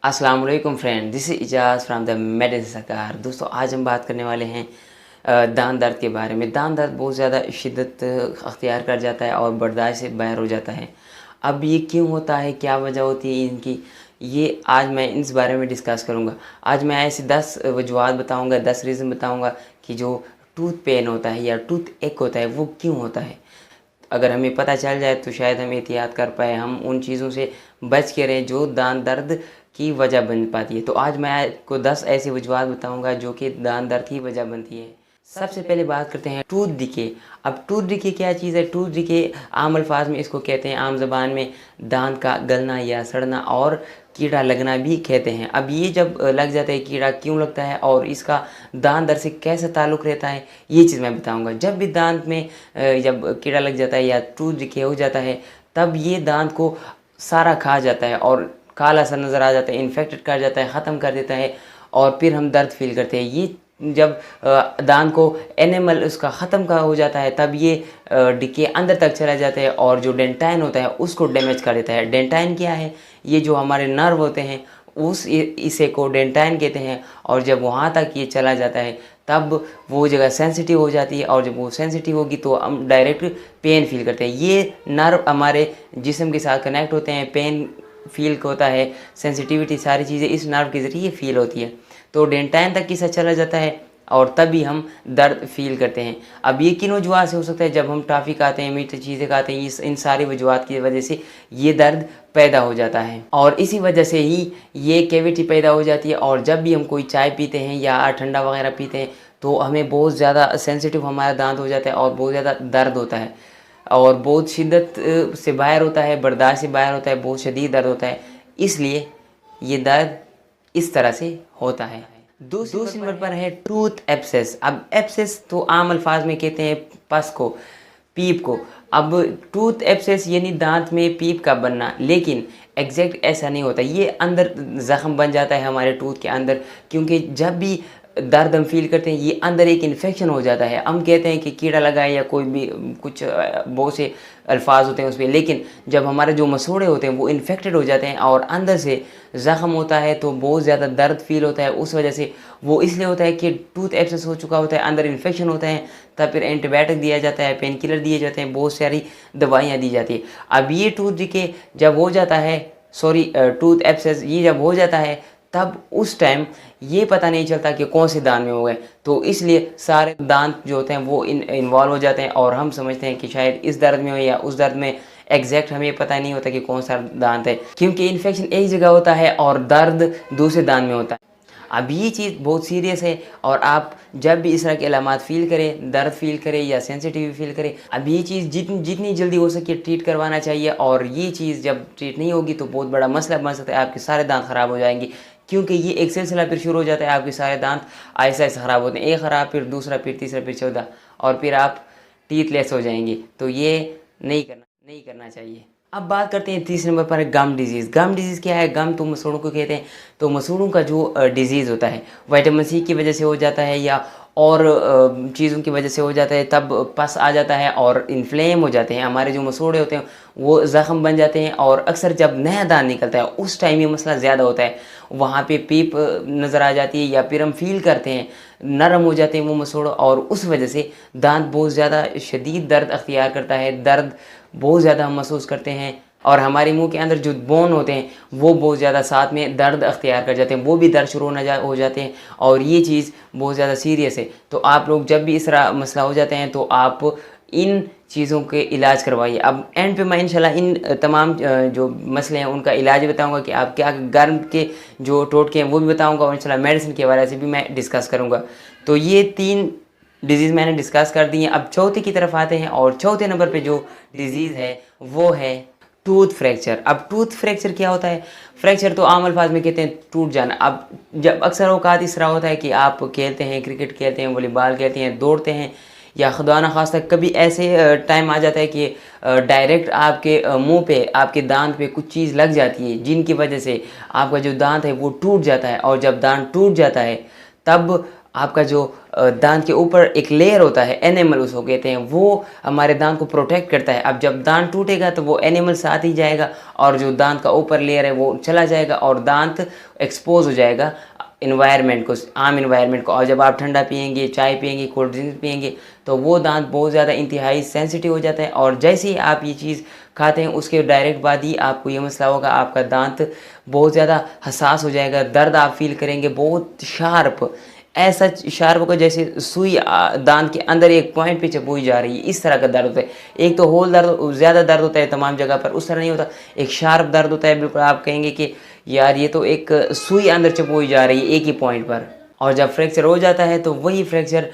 अस्सलाम वालेकुम friend, this is Ejaz from the medicine सरकार। दोस्तों आज हम बात करने वाले हैं दांत दर्द के बारे में। दांत दर्द बहुत ज़्यादा शिद्दत अख्तियार कर जाता है और बर्दाश्त से बाहर हो जाता है। अब ये क्यों होता है, क्या वजह होती है इनकी, ये आज मैं इस बारे में डिस्कस करूँगा। आज मैं ऐसी 10 वजूहात बताऊँगा, 10 रीज़न बताऊँगा कि जो टूथ पेन होता है या टूथ एक होता है वो क्यों होता है। अगर हमें पता चल जाए तो शायद हम एहतियात कर पाए, हम उन चीज़ों से बच के रहें जो दांत दर्द की वजह बन पाती है। तो आज मैं आपको 10 ऐसी वजूहात बताऊंगा जो कि दांत दर्द की वजह बनती है। सबसे पहले बात करते हैं टूथ डिके। अब टूथ डिके क्या चीज़ है? टूथ डिके आम अल्फाज में इसको कहते हैं, आम ज़बान में दांत का गलना या सड़ना और कीड़ा लगना भी कहते हैं। अब ये जब लग जाता है, कीड़ा क्यों लगता है और इसका दांत दर्द से कैसा ताल्लुक़ रहता है, ये चीज़ मैं बताऊंगा। जब भी दांत में जब कीड़ा लग जाता है या टूथ डिके हो जाता है, तब ये दांत को सारा खा जाता है और काला सा नज़र आ जाता है, इन्फेक्टेड कर जाता है, ख़त्म कर देता है और फिर हम दर्द फील करते हैं। ये जब दांत को एनिमल उसका ख़त्म का हो जाता है, तब ये डिके अंदर तक चला जाता है और जो डेंटाइन होता है उसको डैमेज कर देता है। डेंटाइन क्या है? ये जो हमारे नर्व होते हैं उस इसे को डेंटाइन कहते हैं। और जब वहाँ तक ये चला जाता है तब वो जगह सेंसिटिव हो जाती है और जब वो सेंसिटिव होगी तो हम डायरेक्ट पेन फील करते हैं। ये नर्व हमारे जिस्म के साथ कनेक्ट होते हैं, पेन फील होता है, सेंसिटिविटी, सारी चीज़ें इस नर्व के ज़रिए फील होती है। तो डेंटाइन तक किस्सा चला जाता है और तभी हम दर्द फील करते हैं। अब ये किन वजूहत से हो सकता है? जब हम टॉफ़ी खाते हैं, मीठी चीज़ें खाते हैं, इन सारी वजूहत की वजह से ये दर्द पैदा हो जाता है और इसी वजह से ही ये कैविटी पैदा हो जाती है। और जब भी हम कोई चाय पीते हैं या ठंडा वगैरह पीते हैं तो हमें बहुत ज़्यादा सेंसिटिव हमारा दांत हो जाता है और बहुत ज़्यादा दर्द होता है और बहुत शिद्दत से बाहर होता है, बर्दाश्त से बाहर होता है, बहुत शदीद दर्द होता है। इसलिए ये दर्द इस तरह से होता है। दूसरे नंबर पर है टूथ एब्सेस। अब एब्सेस तो आम अल्फाज में कहते हैं पस को, पीप को। अब टूथ एब्सेस यानी दांत में पीप का बनना, लेकिन एग्जैक्ट ऐसा नहीं होता। ये अंदर ज़ख्म बन जाता है हमारे टूथ के अंदर, क्योंकि जब भी दर्द हम फील करते हैं ये अंदर एक इन्फेक्शन हो जाता है। हम कहते हैं कि कीड़ा लगा है या कोई भी कुछ बहुत से अल्फाज होते हैं उस पर, लेकिन जब हमारे जो मसूड़े होते हैं वो इन्फेक्टेड हो जाते हैं और अंदर से ज़ख्म होता है तो बहुत ज़्यादा दर्द फील होता है। उस वजह से वो इसलिए होता है कि टूथ एब्सेस हो चुका होता है, अंदर इन्फेक्शन होता है, तब फिर एंटीबायोटिक दिया जाता है, पेन किलर दिए जाते हैं, बहुत सारी दवाइयाँ दी जाती है। अब ये टूथ डिके जब हो जाता है, टूथ एब्सेस ये जब हो जाता है तब उस टाइम ये पता नहीं चलता कि कौन से दांत में हो गए, तो इसलिए सारे दांत जो होते हैं वो इन्वॉल्व हो जाते हैं और हम समझते हैं कि शायद इस दर्द में हो या उस दर्द में। एग्जैक्ट हमें पता नहीं होता कि कौन सा दांत है, क्योंकि इन्फेक्शन एक जगह होता है और दर्द दूसरे दांत में होता है। अब ये चीज़ बहुत सीरियस है और आप जब भी इस तरह के अलामात फ़ील करें, दर्द फील करें या सेंसिटिव फील करें, अब ये चीज़ जितनी जल्दी हो सके ट्रीट करवाना चाहिए। और ये चीज़ जब ट्रीट नहीं होगी तो बहुत बड़ा मसला बन सकता है, आपके सारे दांत ख़राब हो जाएंगे, क्योंकि ये एक सिलसिला फिर शुरू हो जाता है। आपके सारे दांत ऐसा ऐसा ख़राब होते हैं, एक ख़राब, फिर दूसरा, फिर तीसरा, फिर चौथा, और फिर आप टीथलेस हो जाएंगे। तो ये नहीं करना चाहिए। अब बात करते हैं तीसरे नंबर पर है गम डिजीज़। गम डिजीज़ क्या है? गम तो मसूड़ों को कहते हैं। तो मसूड़ों का जो डिजीज़ होता है विटामिन सी की वजह से हो जाता है या और चीज़ों की वजह से हो जाता है, तब पस आ जाता है और इन्फ्लेम हो जाते हैं। हमारे जो मसूड़े होते हैं वो ज़ख्म बन जाते हैं और अक्सर जब नया दांत निकलता है उस टाइम ये मसला ज़्यादा होता है। वहाँ पे पीप नज़र आ जाती है या फिर हम फील करते हैं नरम हो जाते हैं वो मसूड़े और उस वजह से दांत बहुत ज़्यादा शदीद दर्द अख्तियार करता है। दर्द बहुत ज़्यादा हम महसूस करते हैं और हमारे मुंह के अंदर जो बोन होते हैं वो बहुत ज़्यादा साथ में दर्द अख्तियार कर जाते हैं, वो भी दर्द शुरू हो जाते हैं और ये चीज़ बहुत ज़्यादा सीरियस है। तो आप लोग जब भी इस तरह मसला हो जाते हैं तो आप इन चीज़ों के इलाज करवाइए। अब एंड पे मैं इंशाल्लाह इन तमाम जो मसले हैं उनका इलाज बताऊंगा कि आप क्या गर्म के जो टोटके हैं वो भी बताऊंगा और इंशाल्लाह मेडिसिन के हवाले से भी मैं डिस्कस करूंगा। तो ये 3 डिजीज़ मैंने डिस्कस कर दी हैं। अब चौथे की तरफ आते हैं और चौथे नंबर पे जो डिजीज़ है वो है टूथ फ्रैक्चर। अब टूथ फ्रैक्चर क्या होता है? फ्रैक्चर तो आम अल्फाज में कहते हैं टूट जाना। अब जब अक्सर औकात इस तरह होता है कि आप खेलते हैं, क्रिकेट खेलते हैं, वॉलीबॉल खेलते हैं, दौड़ते हैं, या खुदा न खास्ता कभी ऐसे टाइम आ जाता है कि डायरेक्ट आपके मुंह पे, आपके दांत पे कुछ चीज़ लग जाती है जिनकी वजह से आपका जो दांत है वो टूट जाता है। और जब दांत टूट जाता है तब आपका जो दांत के ऊपर एक लेयर होता है, एनेमल उसको कहते हैं, वो हमारे दांत को प्रोटेक्ट करता है। अब जब दांत टूटेगा तो वो एनिमल साथ ही जाएगा और जो दांत का ऊपर लेयर है वो चला जाएगा और दांत एक्सपोज हो जाएगा इन्वायरमेंट को, आम इन्वायरमेंट को। और जब आप ठंडा पियेंगे, चाय पियेंगे, कोल्ड ड्रिंक पियेंगे तो वो दांत बहुत ज़्यादा इंतहाई सेंसिटिव हो जाता है। और जैसे ही आप ये चीज़ खाते हैं उसके डायरेक्ट बाद ही आपको ये मसला होगा, आपका दांत बहुत ज़्यादा हसास हो जाएगा, दर्द आप फील करेंगे बहुत शार्प, ऐसा शार्प होगा जैसे सुई दांत के अंदर एक पॉइंट पे चबोई जा रही है, इस तरह का दर्द होता है। एक तो होल दर्द ज़्यादा दर्द होता है तमाम जगह पर, उस तरह नहीं होता, एक शार्प दर्द होता है, बिल्कुल आप कहेंगे कि यार ये तो एक सुई अंदर चबोई जा रही है एक ही पॉइंट पर। और जब फ्रैक्चर हो जाता है तो वही फ्रैक्चर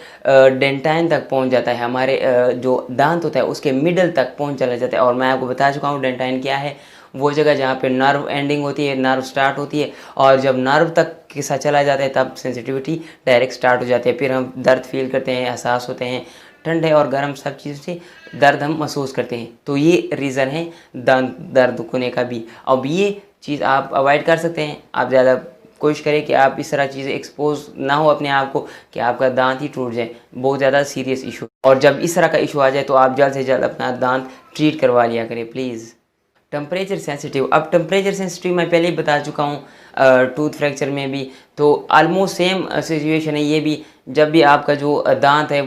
डेंटाइन तक पहुंच जाता है, हमारे जो दांत होता है उसके मिडल तक पहुंच चला जाता है। और मैं आपको बता चुका हूँ डेंटाइन क्या है, वो जगह जहाँ पे नर्व एंडिंग होती है, नर्व स्टार्ट होती है, और जब नर्व तक के साथ चला जाता है तब सेंसिटिविटी डायरेक्ट स्टार्ट हो जाती है। फिर हम दर्द फील करते हैं, एहसास होते हैं, ठंडे और गर्म सब चीज़ों से दर्द हम महसूस करते हैं। तो ये रीज़न है दांत दर्द होने का भी। अब ये चीज़ आप अवॉइड कर सकते हैं, आप ज़्यादा कोशिश करें कि आप इस तरह चीज़ें एक्सपोज ना हो अपने आप को कि आपका दांत ही टूट जाए, बहुत ज़्यादा सीरियस इशू। और जब इस तरह का इशू आ जाए तो आप जल्द से जल्द अपना दांत ट्रीट करवा लिया करें प्लीज़। टेम्परेचर सेंसिटिव, अब टेम्परेचर सेंसिटिव मैं पहले ही बता चुका हूँ टूथ फ्रैक्चर में भी, तो आलमोस्ट सेम सिचुएशन है ये भी। जब भी आपका जो दांत है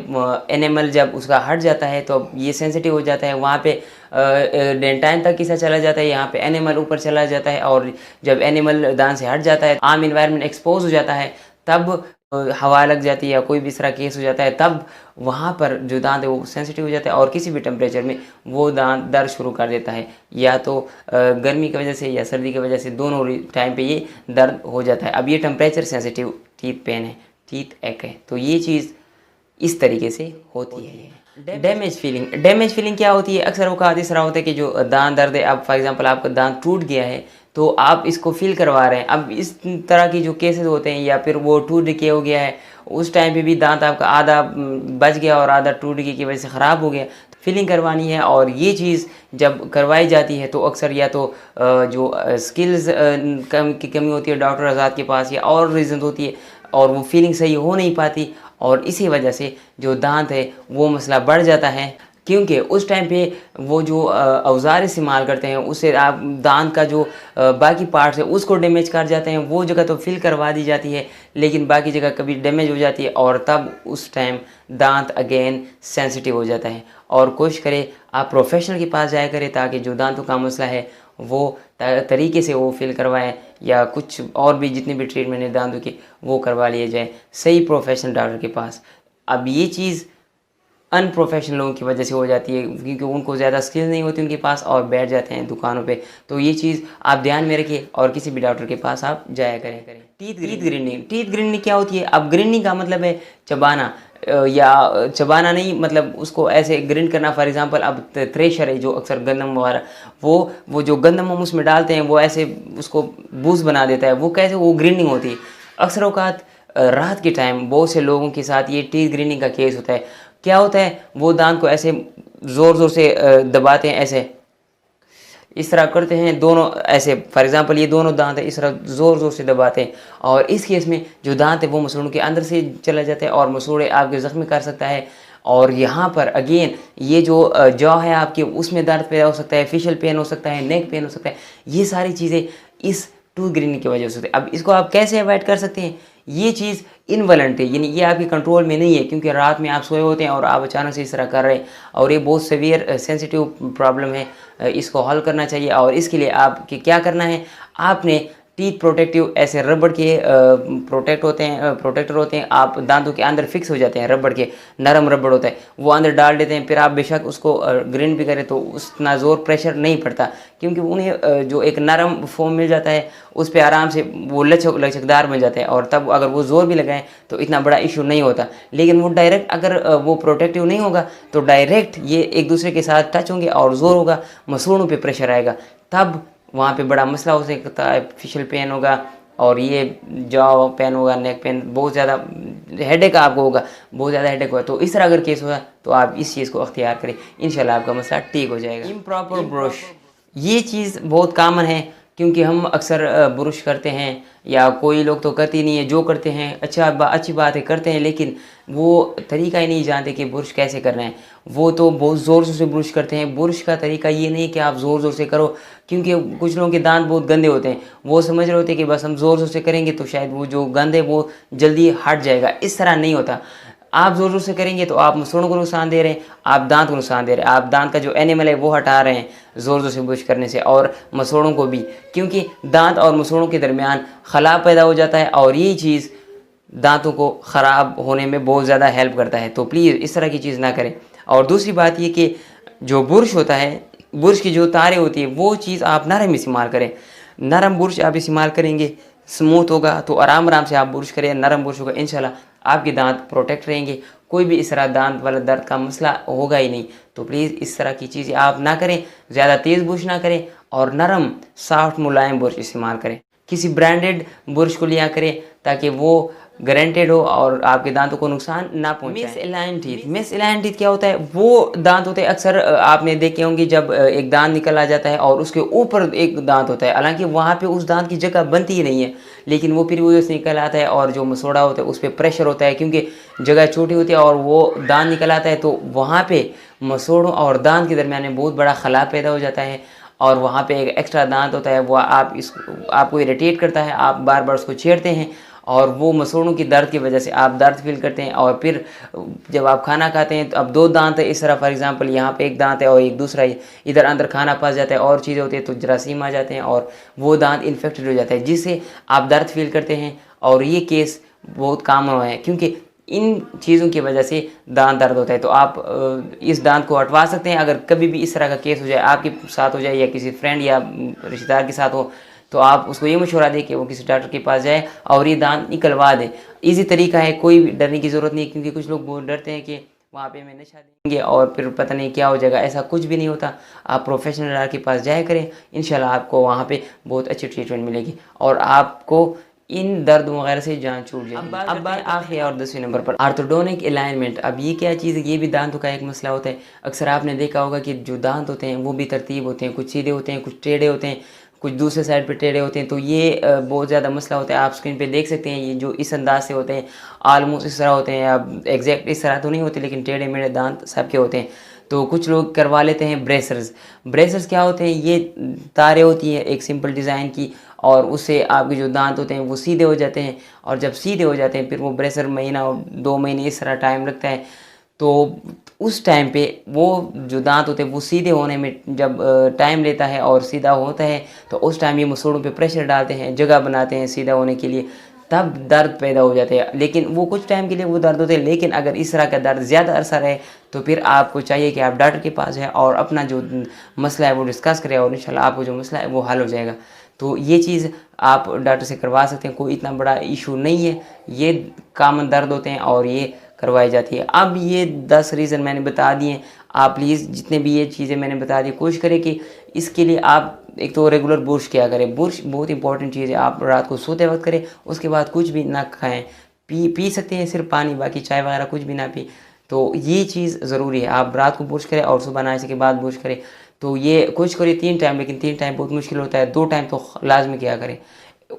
एनिमल जब उसका हट जाता है तो ये सेंसिटिव हो जाता है, वहाँ पे डेंटाइन तक किसा चला जाता है, यहाँ पे एनिमल ऊपर चला जाता है। और जब एनिमल दांत से हट जाता है, आम इन्वायरमेंट एक्सपोज हो जाता है, तब हवा लग जाती है या कोई भी इस तरह केस हो जाता है, तब वहाँ पर जो दांत है वो सेंसिटिव हो जाता है और किसी भी टेम्परेचर में वो दांत दर्द शुरू कर देता है, या तो गर्मी की वजह से या सर्दी की वजह से, दोनों टाइम पे ये दर्द हो जाता है। अब ये टेम्परेचर सेंसिटिव टीथ पेन है, टीथ एक है, तो ये चीज़ इस तरीके से होती है। डैमेज फीलिंग क्या होती है? अक्सर औक़ात इस तरह होता है कि जो दांत दर्द है, अब फॉर एग्जांपल आपका दांत टूट गया है तो आप इसको फील करवा रहे हैं। अब इस तरह की जो केसेस होते हैं, या फिर वो टूट डिके हो गया है, उस टाइम पे भी दांत आपका आधा बच गया और आधा टूट डिके की वजह से ख़राब हो गया, तो फीलिंग करवानी है। और ये चीज़ जब करवाई जाती है तो अक्सर या तो जो स्किल्स की कमी होती है डॉक्टर आज़ाद के पास, या और रीज़न होती है, और वो फीलिंग सही हो नहीं पाती, और इसी वजह से जो दांत है वो मसला बढ़ जाता है। क्योंकि उस टाइम पे वो जो औज़ार इस्तेमाल करते हैं उससे आप दांत का जो बाकी पार्ट्स है उसको डैमेज कर जाते हैं। वो जगह तो फिल करवा दी जाती है लेकिन बाकी जगह कभी डैमेज हो जाती है, और तब उस टाइम दांत अगेन सेंसिटिव हो जाता है। और कोशिश करें आप प्रोफेशनल के पास जाया करें ताकि जो दांतों का मसला है वो तरीके से वो फिल करवाएं, या कुछ और भी जितने भी ट्रीटमेंट है दांतों की वो करवा लिए जाए सही प्रोफेशनल डॉक्टर के पास। अब ये चीज़ अनप्रोफेशनल लोगों की वजह से हो जाती है क्योंकि उनको ज़्यादा स्किल नहीं होती उनके पास, और बैठ जाते हैं दुकानों पे। तो ये चीज़ आप ध्यान में रखिए और किसी भी डॉक्टर के पास आप जाया करें। टीथ ग्रिंडिंग क्या होती है? अब ग्रिंडिंग का मतलब है चबाना, या चबाना नहीं, मतलब उसको ऐसे ग्रिंड करना। फॉर एग्जांपल अब थ्रेशर है जो अक्सर गंदम वगैरह, वो जो गंदम हम उसमें डालते हैं वो ऐसे उसको बूस बना देता है, वो कैसे, वो ग्रिंडिंग होती है। अक्सर औकात रात के टाइम बहुत से लोगों के साथ ये टीथ ग्रिंडिंग का केस होता है। क्या होता है, वो दांत को ऐसे ज़ोर ज़ोर से दबाते हैं, ऐसे इस तरह करते हैं दोनों, ऐसे फॉर एग्जांपल ये दोनों दांत है, इस तरह ज़ोर ज़ोर से दबाते हैं, और इस केस में जो दांत है वो मसूड़ों के अंदर से चला जाता है और मसूड़े आपके ज़ख्मी कर सकता है। और यहाँ पर अगेन ये जो जॉ है आपकी उसमें दर्द पैदा हो सकता है, फेशियल पेन हो सकता है, नेक पेन हो सकता है। ये सारी चीज़ें इस टूथ ग्रीनिंग की वजह से हो सकती है। अब इसको आप कैसे अवॉइड कर सकते हैं? ये चीज़ इनवॉलंटरी, यानी ये आपके कंट्रोल में नहीं है, क्योंकि रात में आप सोए होते हैं और आप अचानक से इस तरह कर रहे हैं, और ये बहुत सीवियर सेंसिटिव प्रॉब्लम है। इसको हल करना चाहिए, और इसके लिए आपके क्या करना है, आपने टीथ प्रोटेक्टिव ऐसे रबड़ के प्रोटेक्टर होते हैं, आप दांतों के अंदर फिक्स हो जाते हैं, रबड़ के नरम रबड़ होता है, वो अंदर डाल देते हैं। फिर आप बेशक उसको ग्रिंड भी करें तो उतना ज़ोर प्रेशर नहीं पड़ता, क्योंकि उन्हें जो एक नरम फोम मिल जाता है उस पर आराम से वो लचकदार बन जाता है, और तब अगर वो ज़ोर भी लगाएं तो इतना बड़ा इशू नहीं होता। लेकिन वो डायरेक्ट अगर वो प्रोटेक्टिव नहीं होगा तो डायरेक्ट ये एक दूसरे के साथ टच होंगे और ज़ोर होगा, मसूड़ों पे प्रेशर आएगा, तब वहाँ पे बड़ा मसला हो सकता है, फेशियल पेन होगा, और ये जॉ पेन होगा, नेक पेन, बहुत ज़्यादा हेडेक आपको होगा, बहुत ज़्यादा हेडेक होगा। तो इस तरह अगर केस होगा तो आप इस चीज़ को अख्तियार करें, इंशाल्लाह आपका मसला ठीक हो जाएगा। इम्प्रॉपर ब्रश, ये चीज़ बहुत कॉमन है क्योंकि हम अक्सर ब्रश करते हैं या कोई लोग तो करते ही नहीं है, जो करते हैं अच्छी बात है करते हैं, लेकिन वो तरीका ही नहीं जानते कि ब्रश कैसे करना है। वो तो बहुत ज़ोर से ब्रश करते हैं। ब्रश का तरीका ये नहीं कि आप ज़ोर ज़ोर से करो, क्योंकि कुछ लोगों के दांत बहुत गंदे होते हैं। वो समझ रहे होते हैं कि बस हम ज़ोर ज़ोर से करेंगे तो शायद वो जो गंद है वो जल्दी हट जाएगा। इस तरह नहीं होता। आप ज़ोर ज़ोर से करेंगे तो आप मसूड़ों को नुकसान दे रहे हैं, आप दांत को नुकसान दे रहे हैं, आप दांत का जो एनिमल है वो हटा रहे हैं ज़ोर ज़ोर से ब्रश करने से, और मसूड़ों को भी, क्योंकि दांत और मसूड़ों के दरमियान खला पैदा हो जाता है और ये चीज़ दांतों को ख़राब होने में बहुत ज़्यादा हेल्प करता है। तो प्लीज़ इस तरह की चीज़ ना करें। और दूसरी बात ये कि जो बुरश होता है, बुरश की जो तारें होती है वो चीज़ आप नरम इस्तेमाल करें। नरम बुरश आप इस्तेमाल करेंगे, स्मूथ होगा, तो आराम आराम से आप बुरश करें, नरम बुरश होगा, इंशाल्लाह आपके दांत प्रोटेक्ट रहेंगे, कोई भी इस तरह दांत वाला दर्द का मसला होगा ही नहीं। तो प्लीज़ इस तरह की चीज़ें आप ना करें, ज़्यादा तेज़ बुरश ना करें और नरम सॉफ्ट मुलायम बुरश इस्तेमाल करें। किसी ब्रांडेड बुरश को लिया करें ताकि वो गारंटेड हो और आपके दांतों को नुकसान ना पहुंचाए। मिस एलाइन टीथ क्या होता है? वो दांत होते हैं, अक्सर आपने देखे होंगे जब एक दांत निकल आ जाता है और उसके ऊपर एक दांत होता है, हालांकि वहाँ पे उस दांत की जगह बनती ही नहीं है, लेकिन वो फिर वो से निकल आता है और जो मसोड़ा होता है उस पर प्रेशर होता है, क्योंकि जगह छोटी होती है और वो दांत निकल आता है, तो वहाँ पे मसोड़ों और दांत के दरमियान में बहुत बड़ा खला पैदा हो जाता है और वहाँ पे एक एक्स्ट्रा दांत होता है, वो आपको इरिटेट करता है, आप बार बार उसको छेड़ते हैं और वो मसूड़ों की दर्द की वजह से आप दर्द फील करते हैं। और फिर जब आप खाना खाते हैं तो अब दो दांत है इस तरह, फॉर एग्जांपल यहाँ पे एक दांत है और एक दूसरा इधर अंदर खाना फंस जाता है और चीज़ें होती है तो जरासीम आ जाते हैं और वो दांत इन्फेक्टेड हो जाता है, जिससे आप दर्द फील करते हैं। और ये केस बहुत कॉमन है क्योंकि इन चीज़ों की वजह से दांत दर्द होता है। तो आप इस दांत को हटवा सकते हैं। अगर कभी भी इस तरह का केस हो जाए, आपके साथ हो जाए या किसी फ्रेंड या रिश्तेदार के साथ हो, तो आप उसको ये मशवरा दें कि वो किसी डॉक्टर के पास जाए और ये दांत निकलवा दें। इजी तरीका है, कोई भी डरने की ज़रूरत नहीं है, क्योंकि कुछ लोग बहुत डरते हैं कि वहाँ पे मैं नशा देंगे और फिर पता नहीं क्या हो जाएगा। ऐसा कुछ भी नहीं होता। आप प्रोफेशनल डॉक्टर के पास जाया करें, इंशाल्लाह आपको वहाँ पे बहुत अच्छी ट्रीटमेंट मिलेगी और आपको इन दर्द वगैरह से जान छूट जाएगी। अब बात आखिरी और 10वें नंबर पर ऑर्थोडोंटिक अलाइनमेंट। अब ये क्या चीज़ है? ये भी दांतों का एक मसला होता है। अक्सर आपने देखा होगा कि जो दांत होते हैं वो भी तरतीब होते हैं, कुछ सीधे होते हैं, कुछ टेढ़े होते हैं, कुछ दूसरे साइड पे टेढ़े होते हैं। तो ये बहुत ज़्यादा मसला होता है। आप स्क्रीन पे देख सकते हैं, ये जो इस अंदाज से होते हैं, आलमोस्ट इस तरह होते हैं। अब एग्जैक्ट इस तरह तो नहीं होते, लेकिन टेढ़े मेढ़े दांत सबके होते हैं। तो कुछ लोग करवा लेते हैं ब्रेसर्स। ब्रेसर्स क्या होते हैं? ये तारे होती हैं एक सिंपल डिज़ाइन की, और उससे आपके जो दांत होते हैं वो सीधे हो जाते हैं, और जब सीधे हो जाते हैं फिर वो ब्रेसर महीना और 2 महीने इस तरह टाइम लगता है। तो उस टाइम पे वो जो दांत होते हैं वो सीधे होने में जब टाइम लेता है और सीधा होता है, तो उस टाइम ये मसूड़ों पे प्रेशर डालते हैं, जगह बनाते हैं सीधा होने के लिए, तब दर्द पैदा हो जाते हैं। लेकिन वो कुछ टाइम के लिए वो दर्द होते हैं, लेकिन अगर इस तरह का दर्द ज़्यादा अरसा रहे तो फिर आपको चाहिए कि आप डॉक्टर के पास जाएं और अपना जो मसला है वो डिस्कस करें, और इंशाल्लाह आपको जो मसला है वो हल हो जाएगा। तो ये चीज़ आप डॉक्टर से करवा सकते हैं, कोई इतना बड़ा इशू नहीं है। ये कॉमन दर्द होते हैं और ये करवाई जाती है। अब ये 10 रीज़न मैंने बता दिए। आप प्लीज़ जितने भी ये चीज़ें मैंने बता दी, कोशिश करें कि इसके लिए आप एक तो रेगुलर बुर्श किया करें। बुर्श बहुत इंपॉर्टेंट चीज़ है। आप रात को सोते वक्त करें, उसके बाद कुछ भी ना खाएं, पी सकते हैं सिर्फ पानी, बाकी चाय वगैरह कुछ भी ना पी। तो ये चीज़ ज़रूरी है, आप रात को बुर्श करें और सुबह नहाने के बाद बुर्श करें। तो ये कोशिश करिए 3 टाइम, लेकिन 3 टाइम बहुत मुश्किल होता है। 2 टाइम तो लाजमी किया करें,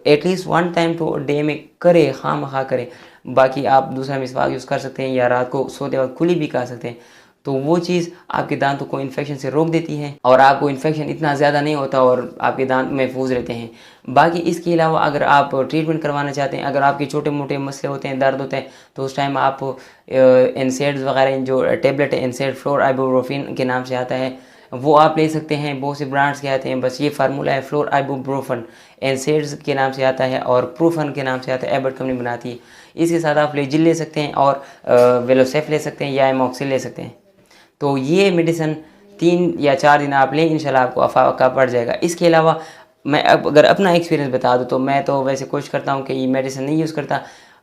एटलीस्ट 1 टाइम तो डे में करें, खामखा करें। बाकी आप दूसरा मिसवाक यूज़ कर सकते हैं या रात को सोते वक्त कुली भी कर सकते हैं। तो वो चीज़ आपके दांतों को इन्फेक्शन से रोक देती है और आपको इन्फेक्शन इतना ज़्यादा नहीं होता और आपके दांत महफूज रहते हैं। बाकी इसके अलावा अगर आप ट्रीटमेंट करवाना चाहते हैं, अगर आपके छोटे मोटे मसले होते हैं, दर्द होते हैं, तो उस टाइम आप एनसेड्स वगैरह जो टेबलेट है, एनसेड फ्लोर आइबुप्रोफेन के नाम से आता है, वो आप ले सकते हैं। बहुत से ब्रांड्स के आते हैं, बस ये फार्मूला है फ्लोर आइबुप्रोफेन, एनसेड्स के नाम से आता है और प्रूफन के नाम से आता है, एबर्ट कंपनी बनाती है। इसके साथ आप फ्लेजिल ले सकते हैं और वेलोसेफ ले सकते हैं या एमॉक्सिल ले सकते हैं। तो ये मेडिसिन 3 या 4 दिन आप लें, इंशाल्लाह आपको अफाका पड़ जाएगा। इसके अलावा मैं अब अगर अपना एक्सपीरियंस बता दूं तो मैं तो वैसे कोशिश करता हूं कि ये मेडिसिन नहीं यूज़ करता।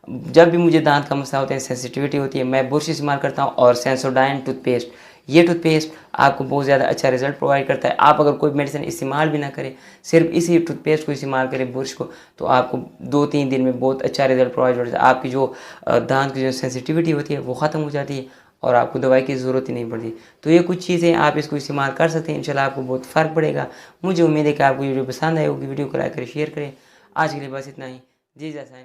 जब भी मुझे दांत का मसला होता है, सेंसिटिविटी होती है, मैं बुरश इस्तेमाल करता हूं और सेंसोडाइन टूथपेस्ट। ये टूथपेस्ट आपको बहुत ज़्यादा अच्छा रिजल्ट प्रोवाइड करता है। आप अगर कोई मेडिसिन इस्तेमाल भी ना करें, सिर्फ इसी टूथपेस्ट को इस्तेमाल करें, बुरश को, तो आपको 2-3 दिन में बहुत अच्छा रिजल्ट प्रोवाइड होता है। आपकी जो दांत की जो सेंसिटिविटी होती है वो ख़त्म हो जाती है और आपको दवाई की ज़रूरत ही नहीं पड़ती। तो ये कुछ चीज़ें आप इसको इस्तेमाल कर सकते हैं, इंशाल्लाह आपको बहुत फ़र्क पड़ेगा। मुझे उम्मीद है कि आपको वीडियो पसंद आए होगी। वीडियो को लाइक करें, शेयर करें। आज के लिए बस इतना ही। जी, जैसा